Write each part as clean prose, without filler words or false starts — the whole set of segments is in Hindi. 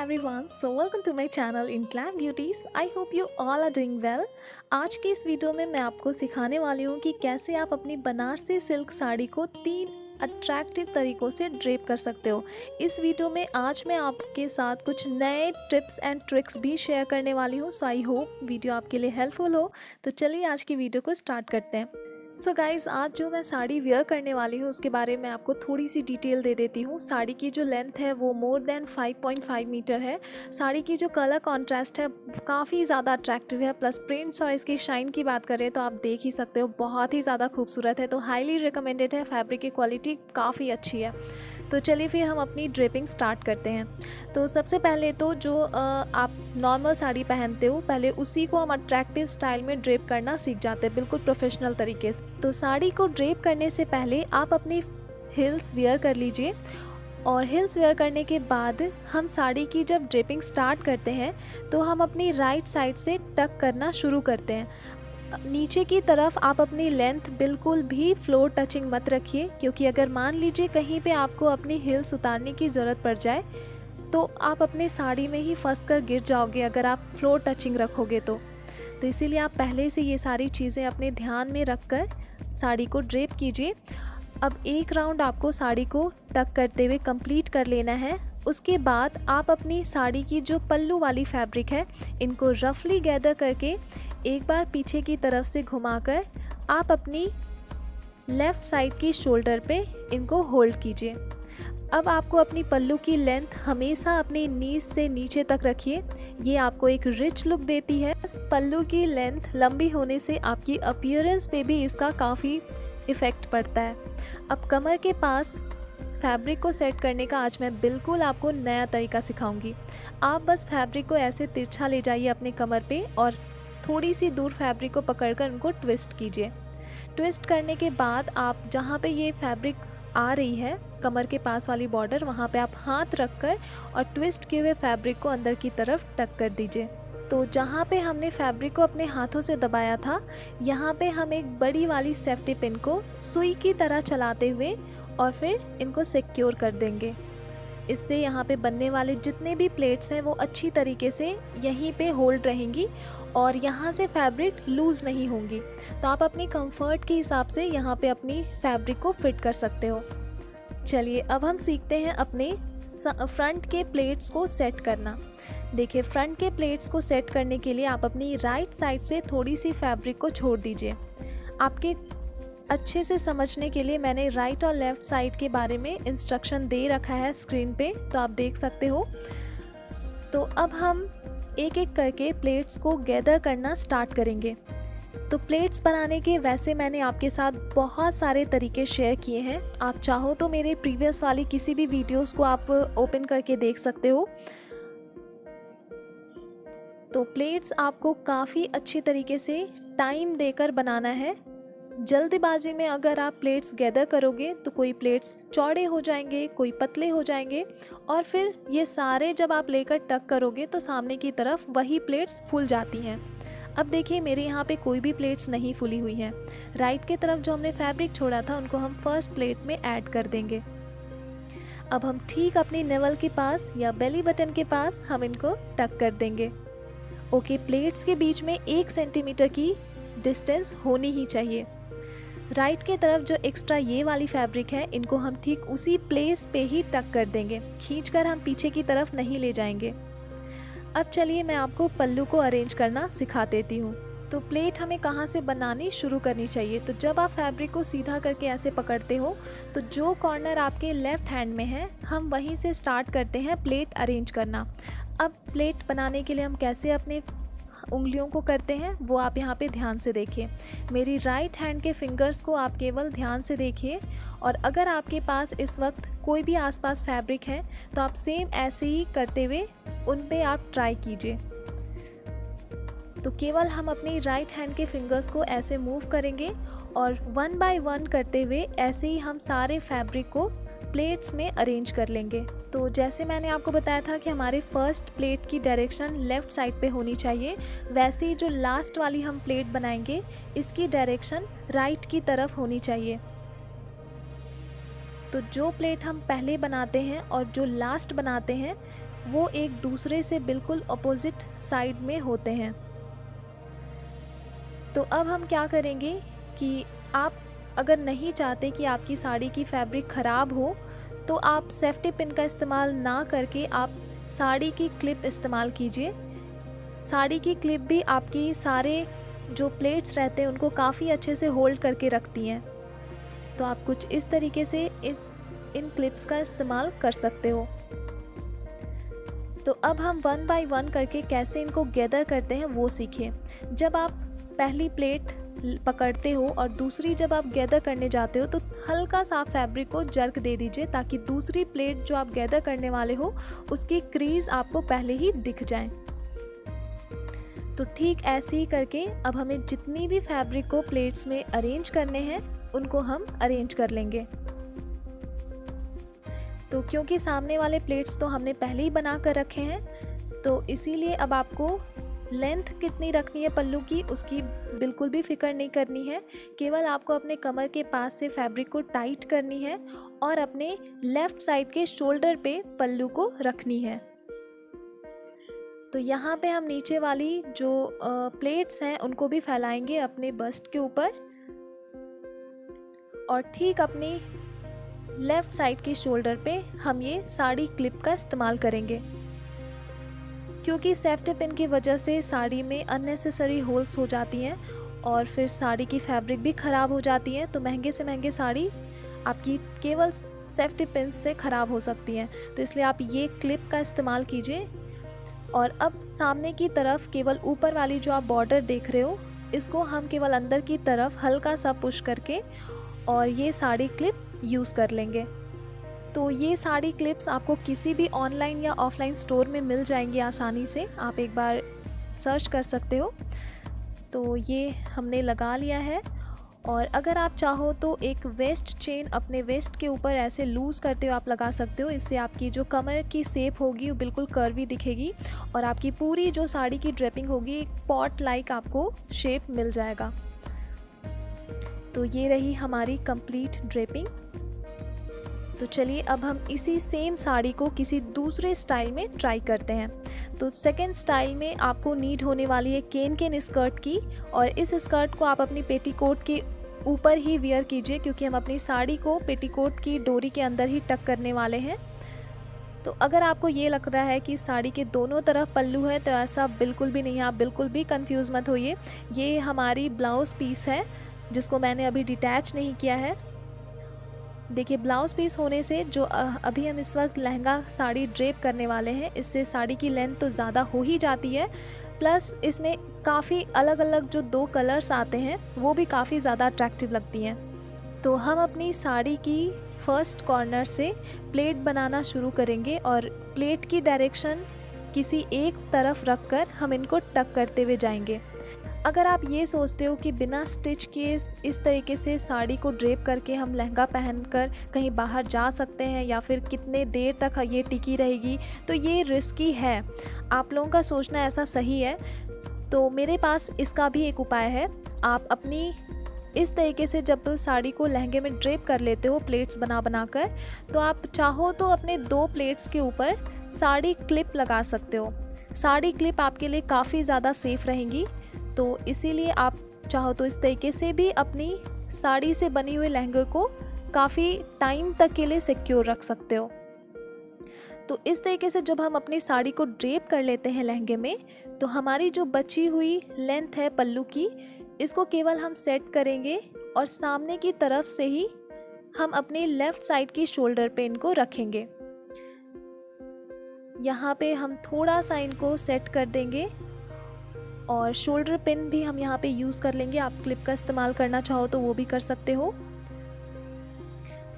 everyone, so welcome to my channel in Glam Beauties. I hope you all are doing well. आज की इस वीडियो में मैं आपको सिखाने वाली हूँ कि कैसे आप अपनी बनारसी सिल्क साड़ी को 3 अट्रैक्टिव तरीक़ों से ड्रेप कर सकते हो। इस वीडियो में आज मैं आपके साथ कुछ नए टिप्स एंड ट्रिक्स भी शेयर करने वाली हूँ। सो आई होप वीडियो आपके लिए हेल्पफुल हो। तो चलिए आज की वीडियो को स्टार्ट करते हैं। सो गाइज़, आज जो मैं साड़ी वेयर करने वाली हूँ उसके बारे में आपको थोड़ी सी डिटेल दे देती हूँ। साड़ी की जो लेंथ है वो मोर देन 5.5 मीटर है। साड़ी की जो कलर कॉन्ट्रास्ट है काफ़ी ज़्यादा अट्रैक्टिव है। प्लस प्रिंट्स और इसकी शाइन की बात करें तो आप देख ही सकते हो, बहुत ही ज़्यादा खूबसूरत है। तो हाईली रिकमेंडेड है। फैब्रिक की क्वालिटी काफ़ी अच्छी है। तो चलिए फिर हम अपनी ड्रेपिंग स्टार्ट करते हैं। तो सबसे पहले तो जो आप नॉर्मल साड़ी पहनते हो, पहले उसी को हम अट्रैक्टिव स्टाइल में ड्रेप करना सीख जाते हैं, बिल्कुल प्रोफेशनल तरीके से। तो साड़ी को ड्रेप करने से पहले आप अपनी हिल्स वेयर कर लीजिए, और हिल्स वेयर करने के बाद हम साड़ी की जब ड्रेपिंग स्टार्ट करते हैं तो हम अपनी राइट साइड से टक करना शुरू करते हैं। नीचे की तरफ आप अपनी लेंथ बिल्कुल भी फ्लोर टचिंग मत रखिए, क्योंकि अगर मान लीजिए कहीं पे आपको अपनी हिल्स उतारने की ज़रूरत पड़ जाए तो आप अपने साड़ी में ही फंस कर गिर जाओगे अगर आप फ्लोर टचिंग रखोगे तो इसीलिए आप पहले से ये सारी चीज़ें अपने ध्यान में रख कर साड़ी को ड्रेप कीजिए। अब एक राउंड आपको साड़ी को टक करते हुए कंप्लीट कर लेना है। उसके बाद आप अपनी साड़ी की जो पल्लू वाली फैब्रिक है इनको रफली गैदर करके एक बार पीछे की तरफ से घुमाकर आप अपनी लेफ़्ट साइड की शोल्डर पे इनको होल्ड कीजिए। अब आपको अपनी पल्लू की लेंथ हमेशा अपनी नीज से नीचे तक रखिए। ये आपको एक रिच लुक देती है। पल्लू की लेंथ लंबी होने से आपकी अपीयरेंस पे भी इसका काफ़ी इफ़ेक्ट पड़ता है। अब कमर के पास फैब्रिक को सेट करने का आज मैं बिल्कुल आपको नया तरीका सिखाऊंगी। आप बस फैब्रिक को ऐसे तिरछा ले जाइए अपने कमर पे और थोड़ी सी दूर फैब्रिक को पकड़कर उनको ट्विस्ट कीजिए। ट्विस्ट करने के बाद आप जहाँ पे ये फैब्रिक आ रही है, कमर के पास वाली बॉर्डर, वहाँ पे आप हाथ रखकर और ट्विस्ट किए हुए फैब्रिक को अंदर की तरफ टक कर दीजिए। तो जहाँ पे हमने फैब्रिक को अपने हाथों से दबाया था, यहाँ पे हम एक बड़ी वाली सेफ्टी पिन को सुई की तरह चलाते हुए और फिर इनको सिक्योर कर देंगे। इससे यहाँ पे बनने वाले जितने भी प्लेट्स हैं वो अच्छी तरीके से यहीं पे होल्ड रहेंगी और यहाँ से फैब्रिक लूज़ नहीं होंगी। तो आप अपनी कंफर्ट के हिसाब से यहाँ पे अपनी फैब्रिक को फिट कर सकते हो। चलिए अब हम सीखते हैं अपने फ्रंट के प्लेट्स को सेट करना। देखिए, फ्रंट के प्लेट्स को सेट करने के लिए आप अपनी राइट साइड से थोड़ी सी फैब्रिक को छोड़ दीजिए। आपके अच्छे से समझने के लिए मैंने राइट और लेफ़्ट साइड के बारे में इंस्ट्रक्शन दे रखा है स्क्रीन पे, तो आप देख सकते हो। तो अब हम एक एक करके प्लेट्स को गैदर करना स्टार्ट करेंगे। तो प्लेट्स बनाने के वैसे मैंने आपके साथ बहुत सारे तरीके शेयर किए हैं। आप चाहो तो मेरे प्रीवियस वाली किसी भी वीडियोस को आप ओपन करके देख सकते हो। तो प्लेट्स आपको काफ़ी अच्छी तरीके से टाइम देकर बनाना है। जल्दबाजी में अगर आप प्लेट्स गैदर करोगे तो कोई प्लेट्स चौड़े हो जाएंगे, कोई पतले हो जाएंगे, और फिर ये सारे जब आप लेकर टक करोगे तो सामने की तरफ वही प्लेट्स फूल जाती हैं। अब देखिए, मेरे यहाँ पे कोई भी प्लेट्स नहीं फूली हुई हैं। राइट की तरफ जो हमने फैब्रिक छोड़ा था उनको हम फर्स्ट प्लेट में ऐड कर देंगे। अब हम ठीक अपनी नेवल के पास या बेली बटन के पास हम इनको टक कर देंगे। ओके, प्लेट्स के बीच में 1 सेंटीमीटर की डिस्टेंस होनी ही चाहिए। राइट के तरफ जो एक्स्ट्रा ये वाली फैब्रिक है इनको हम ठीक उसी प्लेस पे ही टक कर देंगे, खींचकर हम पीछे की तरफ नहीं ले जाएंगे। अब चलिए मैं आपको पल्लू को अरेंज करना सिखा देती हूँ। तो प्लेट हमें कहाँ से बनानी शुरू करनी चाहिए। तो जब आप फैब्रिक को सीधा करके ऐसे पकड़ते हो तो जो कॉर्नर आपके लेफ़्ट हैंड में है हम वहीं से स्टार्ट करते हैं प्लेट अरेंज करना। अब प्लेट बनाने के लिए हम कैसे अपने उंगलियों को करते हैं वो आप यहाँ पे ध्यान से देखिए। मेरी राइट हैंड के फिंगर्स को आप केवल ध्यान से देखिए, और अगर आपके पास इस वक्त कोई भी आसपास फैब्रिक है तो आप सेम ऐसे ही करते हुए उन पे आप ट्राई कीजिए। तो केवल हम अपनी राइट हैंड के फिंगर्स को ऐसे मूव करेंगे और 1 बाय 1 करते हुए ऐसे ही हम सारे फैब्रिक को प्लेट्स में अरेंज कर लेंगे। तो जैसे मैंने आपको बताया था कि हमारे फर्स्ट प्लेट की डायरेक्शन लेफ़्ट साइड पे होनी चाहिए, वैसे ही जो लास्ट वाली हम प्लेट बनाएंगे इसकी डायरेक्शन राइट की तरफ होनी चाहिए। तो जो प्लेट हम पहले बनाते हैं और जो लास्ट बनाते हैं वो एक दूसरे से बिल्कुल अपोजिट साइड में होते हैं। तो अब हम क्या करेंगे कि आप अगर नहीं चाहते कि आपकी साड़ी की फैब्रिक ख़राब हो, तो आप सेफ्टी पिन का इस्तेमाल ना करके आप साड़ी की क्लिप इस्तेमाल कीजिए। साड़ी की क्लिप भी आपकी सारे जो प्लेट्स रहते हैं उनको काफ़ी अच्छे से होल्ड करके रखती हैं। तो आप कुछ इस तरीके से इन क्लिप्स का इस्तेमाल कर सकते हो। तो अब हम वन बाय वन करके कैसे इनको गैदर करते हैं वो सीखें। जब आप पहली प्लेट पकड़ते हो और दूसरी जब आप गैदर करने जाते हो, तो हल्का सा फैब्रिक को जर्क दे दीजिए ताकि दूसरी प्लेट जो आप गैदर करने वाले हो उसकी क्रीज आपको पहले ही दिख जाए। तो ठीक ऐसे ही करके अब हमें जितनी भी फैब्रिक को प्लेट्स में अरेंज करने हैं उनको हम अरेंज कर लेंगे। तो क्योंकि सामने वाले प्लेट्स तो हमने पहले ही बना कर रखे हैं, तो इसीलिए अब आपको लेंथ कितनी रखनी है पल्लू की उसकी बिल्कुल भी फिक्र नहीं करनी है। केवल आपको अपने कमर के पास से फैब्रिक को टाइट करनी है और अपने लेफ़्ट साइड के शोल्डर पे पल्लू को रखनी है। तो यहाँ पे हम नीचे वाली जो प्लेट्स हैं उनको भी फैलाएंगे अपने बस्ट के ऊपर और ठीक अपनी लेफ़्ट साइड के शोल्डर पे हम ये साड़ी क्लिप का इस्तेमाल करेंगे। क्योंकि सेफ्टी पिन की वजह से साड़ी में अननेसेसरी होल्स हो जाती हैं और फिर साड़ी की फैब्रिक भी ख़राब हो जाती है। तो महंगे से महंगे साड़ी आपकी केवल सेफ्टी पिन से ख़राब हो सकती हैं। तो इसलिए आप ये क्लिप का इस्तेमाल कीजिए। और अब सामने की तरफ केवल ऊपर वाली जो आप बॉर्डर देख रहे हो इसको हम केवल अंदर की तरफ हल्का सा पुश करके और ये साड़ी क्लिप यूज़ कर लेंगे। तो ये साड़ी क्लिप्स आपको किसी भी ऑनलाइन या ऑफलाइन स्टोर में मिल जाएंगी आसानी से, आप एक बार सर्च कर सकते हो। तो ये हमने लगा लिया है और अगर आप चाहो तो एक वेस्ट चेन अपने वेस्ट के ऊपर ऐसे लूज़ करते हुए आप लगा सकते हो। इससे आपकी जो कमर की शेप होगी वो बिल्कुल कर्वी दिखेगी और आपकी पूरी जो साड़ी की ड्रेपिंग होगी एक पॉट लाइक आपको शेप मिल जाएगा। तो ये रही हमारी कंप्लीट ड्रेपिंग। तो चलिए अब हम इसी सेम साड़ी को किसी दूसरे स्टाइल में ट्राई करते हैं। तो सेकंड स्टाइल में आपको नीड होने वाली है केन स्कर्ट की, और इस स्कर्ट को आप अपनी पेटीकोट के ऊपर ही वियर कीजिए क्योंकि हम अपनी साड़ी को पेटीकोट की डोरी के अंदर ही टक करने वाले हैं। तो अगर आपको ये लग रहा है कि साड़ी के दोनों तरफ पल्लू है तो ऐसा बिल्कुल भी नहीं है, आप बिल्कुल भी कंफ्यूज मत होइए। ये हमारी ब्लाउज़ पीस है जिसको मैंने अभी डिटैच नहीं किया है। देखिए ब्लाउज़ पीस होने से जो अभी हम इस वक्त लहंगा साड़ी ड्रेप करने वाले हैं इससे साड़ी की लेंथ तो ज़्यादा हो ही जाती है, प्लस इसमें काफ़ी अलग अलग जो दो कलर्स आते हैं वो भी काफ़ी ज़्यादा अट्रैक्टिव लगती हैं। तो हम अपनी साड़ी की फर्स्ट कॉर्नर से प्लेट बनाना शुरू करेंगे और प्लेट की डायरेक्शन किसी एक तरफ रखकर हम इनको टक करते हुए जाएंगे। अगर आप ये सोचते हो कि बिना स्टिच किए इस तरीके से साड़ी को ड्रेप करके हम लहंगा पहनकर कहीं बाहर जा सकते हैं या फिर कितने देर तक ये टिकी रहेगी, तो ये रिस्की है। आप लोगों का सोचना ऐसा सही है। तो मेरे पास इसका भी एक उपाय है। आप अपनी इस तरीके से जब साड़ी को लहंगे में ड्रेप कर लेते हो प्लेट्स बना कर, तो आप चाहो तो अपने दो प्लेट्स के ऊपर साड़ी क्लिप लगा सकते हो। साड़ी क्लिप आपके लिए काफ़ी ज़्यादा सेफ़ रहेंगी। तो इसीलिए आप चाहो तो इस तरीके से भी अपनी साड़ी से बनी हुई लहंगे को काफ़ी टाइम तक के लिए सिक्योर रख सकते हो। तो इस तरीके से जब हम अपनी साड़ी को ड्रेप कर लेते हैं लहंगे में, तो हमारी जो बची हुई लेंथ है पल्लू की, इसको केवल हम सेट करेंगे और सामने की तरफ से ही हम अपनी लेफ़्ट साइड की शोल्डर पे इनको रखेंगे। यहाँ पे हम थोड़ा सा इनको सेट कर देंगे और शोल्डर पिन भी हम यहाँ पे यूज़ कर लेंगे। आप क्लिप का इस्तेमाल करना चाहो तो वो भी कर सकते हो।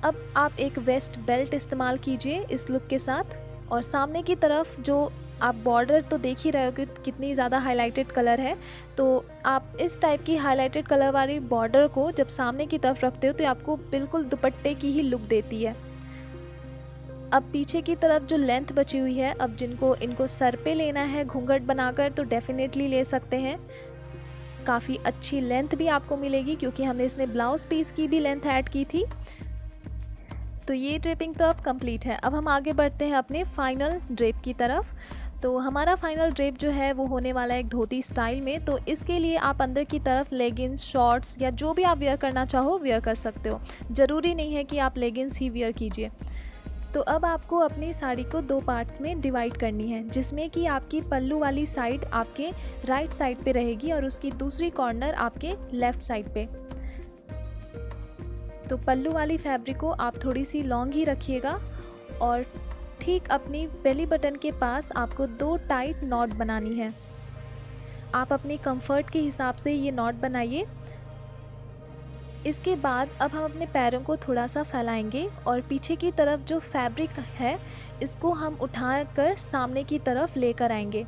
अब आप एक वेस्ट बेल्ट इस्तेमाल कीजिए इस लुक के साथ, और सामने की तरफ जो आप बॉर्डर तो देख ही रहे हो कि कितनी ज़्यादा हाईलाइटेड कलर है। तो आप इस टाइप की हाईलाइटेड कलर वाली बॉर्डर को जब सामने की तरफ रखते हो तो आपको बिल्कुल दुपट्टे की ही लुक देती है। अब पीछे की तरफ जो लेंथ बची हुई है, अब जिनको इनको सर पे लेना है घूंघट बनाकर तो डेफिनेटली ले सकते हैं। काफ़ी अच्छी लेंथ भी आपको मिलेगी क्योंकि हमने इसमें ब्लाउज़ पीस की भी लेंथ ऐड की थी। तो ये ड्रेपिंग तो अब कंप्लीट है। अब हम आगे बढ़ते हैं अपने फाइनल ड्रेप की तरफ। तो हमारा फाइनल ड्रेप जो है वो होने वाला है एक धोती स्टाइल में। तो इसके लिए आप अंदर की तरफ लेगिंग्स, शॉर्ट्स या जो भी आप वेयर करना चाहो वेयर कर सकते हो। ज़रूरी नहीं है कि आप लेगिंग्स ही वेयर कीजिए। तो अब आपको अपनी साड़ी को 2 पार्ट्स में डिवाइड करनी है, जिसमें कि आपकी पल्लू वाली साइड आपके राइट साइड पे रहेगी और उसकी दूसरी कॉर्नर आपके लेफ़्ट साइड पे। तो पल्लू वाली फैब्रिक को आप थोड़ी सी लॉन्ग ही रखिएगा और ठीक अपनी बेली बटन के पास आपको 2 टाइट नॉट बनानी है। आप अपनी कंफर्ट के हिसाब से ये नॉट बनाइए। इसके बाद अब हम अपने पैरों को थोड़ा सा फैलाएंगे और पीछे की तरफ जो फैब्रिक है इसको हम उठाकर सामने की तरफ लेकर आएंगे।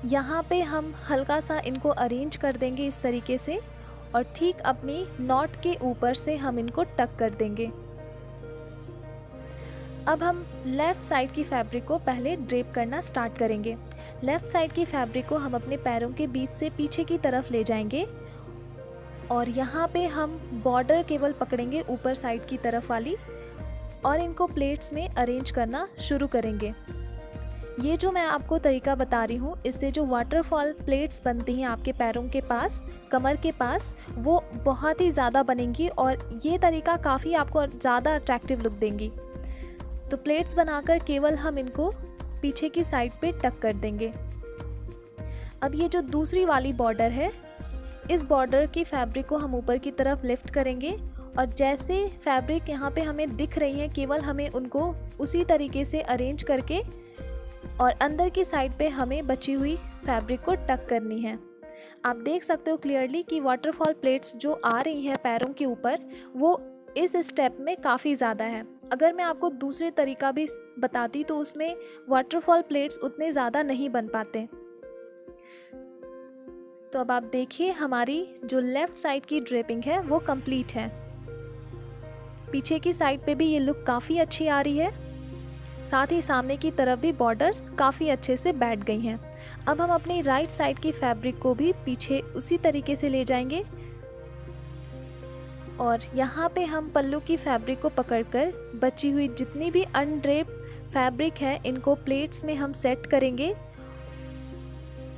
यहाँ पे हम हल्का सा इनको अरेंज कर देंगे इस तरीके से और ठीक अपनी नॉट के ऊपर से हम इनको टक कर देंगे। अब हम लेफ़्ट साइड की फैब्रिक को पहले ड्रेप करना स्टार्ट करेंगे। लेफ़्ट साइड की फैब्रिक को हम अपने पैरों के बीच से पीछे की तरफ ले जाएंगे और यहाँ पे हम बॉर्डर केवल पकड़ेंगे ऊपर साइड की तरफ वाली और इनको प्लेट्स में अरेंज करना शुरू करेंगे। ये जो मैं आपको तरीका बता रही हूँ, इससे जो वाटरफॉल प्लेट्स बनती हैं आपके पैरों के पास, कमर के पास, वो बहुत ही ज़्यादा बनेंगी और ये तरीका काफ़ी आपको ज़्यादा अट्रैक्टिव लुक देंगी। तो प्लेट्स बनाकर केवल हम इनको पीछे की साइड पे टक कर देंगे। अब ये जो दूसरी वाली बॉर्डर है, इस बॉर्डर की फैब्रिक को हम ऊपर की तरफ लिफ्ट करेंगे और जैसे फैब्रिक यहाँ पे हमें दिख रही है केवल हमें उनको उसी तरीके से अरेंज करके और अंदर की साइड पे हमें बची हुई फैब्रिक को टक करनी है। आप देख सकते हो क्लियरली कि वाटरफॉल प्लेट्स जो आ रही हैं पैरों के ऊपर वो इस स्टेप में काफ़ी ज़्यादा है। अगर मैं आपको दूसरे तरीका भी बताती तो उसमें वाटरफॉल प्लेट्स उतने ज़्यादा नहीं बन पाते। तो अब आप देखिए हमारी जो लेफ़्ट साइड की ड्रेपिंग है वो कंप्लीट है। पीछे की साइड पे भी ये लुक काफ़ी अच्छी आ रही है, साथ ही सामने की तरफ भी बॉर्डर्स काफ़ी अच्छे से बैठ गई हैं। अब हम अपनी राइट साइड की फैब्रिक को भी पीछे उसी तरीके से ले जाएंगे और यहाँ पे हम पल्लू की फैब्रिक को पकड़कर बची हुई जितनी भी अनड्रेप फैब्रिक है इनको प्लेट्स में हम सेट करेंगे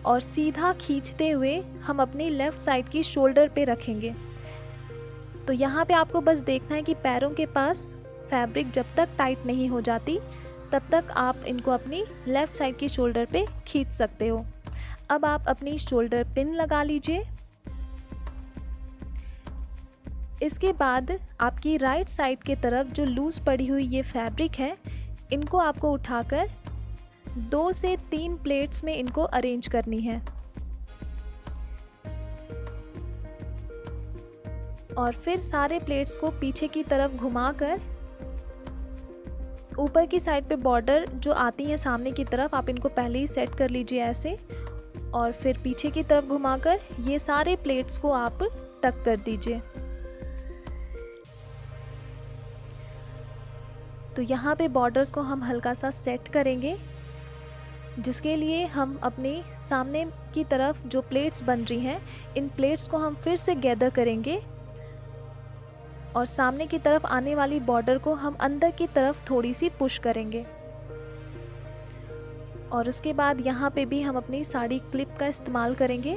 और सीधा खींचते हुए हम अपनी लेफ़्ट साइड की शोल्डर पे रखेंगे। तो यहाँ पे आपको बस देखना है कि पैरों के पास फैब्रिक जब तक टाइट नहीं हो जाती तब तक आप इनको अपनी लेफ़्ट साइड की शोल्डर पे खींच सकते हो। अब आप अपनी शोल्डर पिन लगा लीजिए। इसके बाद आपकी राइट साइड के तरफ जो लूज़ पड़ी हुई ये फैब्रिक है इनको आपको उठाकर 2 से 3 प्लेट्स में इनको अरेंज करनी है और फिर सारे प्लेट्स को पीछे की तरफ घुमाकर ऊपर की साइड पे बॉर्डर जो आती हैं सामने की तरफ आप इनको पहले ही सेट कर लीजिए ऐसे और फिर पीछे की तरफ घुमाकर ये सारे प्लेट्स को आप टक कर दीजिए। तो यहाँ पे बॉर्डर्स को हम हल्का सा सेट करेंगे, जिसके लिए हम अपने सामने की तरफ जो प्लेट्स बन रही हैं इन प्लेट्स को हम फिर से गैदर करेंगे और सामने की तरफ आने वाली बॉर्डर को हम अंदर की तरफ थोड़ी सी पुश करेंगे और उसके बाद यहाँ पे भी हम अपनी साड़ी क्लिप का इस्तेमाल करेंगे।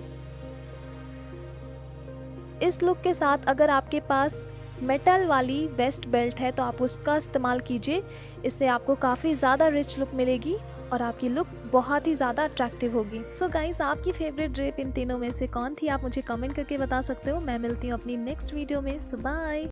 इस लुक के साथ अगर आपके पास मेटल वाली वेस्ट बेल्ट है तो आप उसका इस्तेमाल कीजिए, इससे आपको काफ़ी ज़्यादा रिच लुक मिलेगी और आपकी लुक बहुत ही ज़्यादा अट्रैक्टिव होगी। सो गाइस, आपकी फेवरेट ड्रेप इन तीनों में से कौन थी आप मुझे कमेंट करके बता सकते हो। मैं मिलती हूँ अपनी नेक्स्ट वीडियो में। सो बाय।